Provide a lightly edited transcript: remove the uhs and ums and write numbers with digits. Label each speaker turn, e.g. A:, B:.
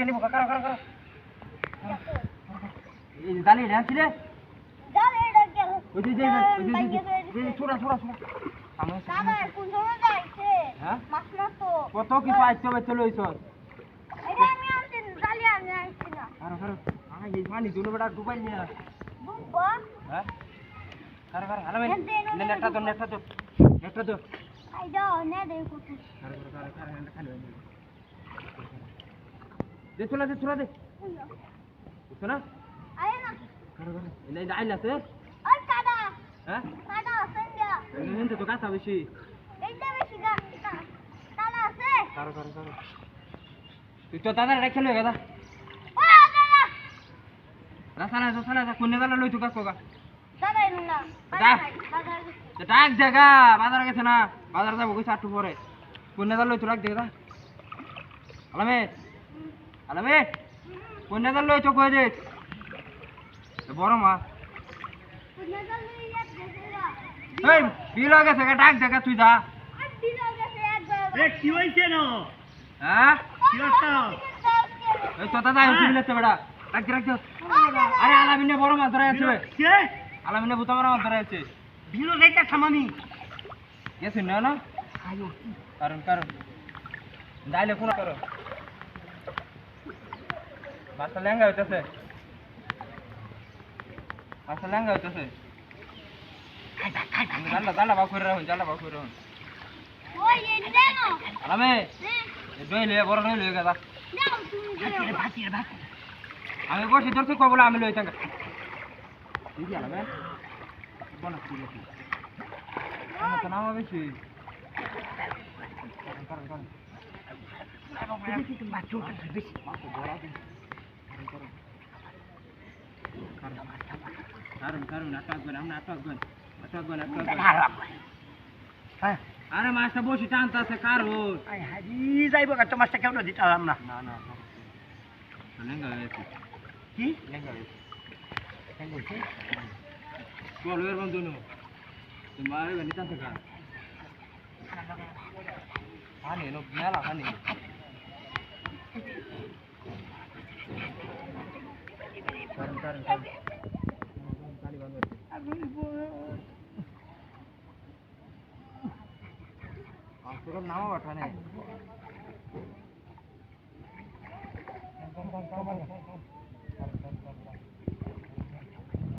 A: নিব কাকা কাকা এই জালি ঢাকছিলে
B: জালে ডাক গেল
A: ওই যে ছোড়া আমি
B: দাদা কোন সময় যাইছে
A: হ্যাঁ
B: মাছ না তো
A: কত কিছু আইছো বাইতে লইছ
B: এটা আমি আনছি জালি আমি আনছি না
A: কারো এই পানি দুনো বেটা ডুবাই নিয়া
B: বুবা
A: হ্যাঁ কারো আরে ভাই নেটটা তো
B: আই যাও না দেই কত
A: কারো খালি দে চলা দে বুঝছ না
B: আয় না
A: কারো এই আইলা তো
B: ওই কাদা
A: হ্যাঁ
B: কাদা সঞ্জা
A: এমন তো কাটা বেশি
B: এইটা বেশি কাদা আছে
A: কারো তুই তো দাদা রেখে লই গাদা
B: ও দাদা
A: রাসানা কোন দাদা লই তো কাকো গা
B: দাদা না
A: দা।
B: দাদা
A: ডাক জায়গা বাজার গেছে না বাজার যাবো কইছে আটটু পরে কোন দাদা লই তো রাখ দে দাদা আলামে কোন দাদা লই তো কই দে বড় মা
B: পুনা জালি এক দেরা
A: এই বিল গেছে ডাক জায়গা তুই যা
B: আর দিল গেছে একবার
C: এ কি হইছে না
A: হ্যাঁ
C: কি হচ্ছে
A: এই তো দাদা আইছি বিলেতে বড়া রাখ দে আরে আলামিনে বড় মাছ ধরে আছে
C: কে
A: আলামিনে বুতা বড় মাছ ধরে আছে
C: ভিড় যাইতা থামামি
A: গেছে না
C: আয়ো
A: কারণ যাইলে কোন করো মাছটা লেঙ্গা হইতেছে জাল্লা বা করে রাখুন
B: ওই এই দেনো
A: আলামে দইলে বড় দইলে গাদা
B: নাও তুমি দেও
C: ভাতিয়ে ভাত
A: আমি বসে ধরতে কবলা আমি লই থাকা ঠিক আলামে বনা কি লিখি আমার তো নাম বেশি কারণ আরে মাছটা বসে টানতেছে কারণ
C: যাইব তো মাছটা কেউ দিতাম না
A: না লেঙ্গা হয়েছে
C: কি
A: লেঙ্গা হয়েছে চল এর বন্ধু নো তুমি মারে গনি টানতে কা পানি নো মেলা পানি কারণ পানি বন্ধ তোর নাম বাটা নেই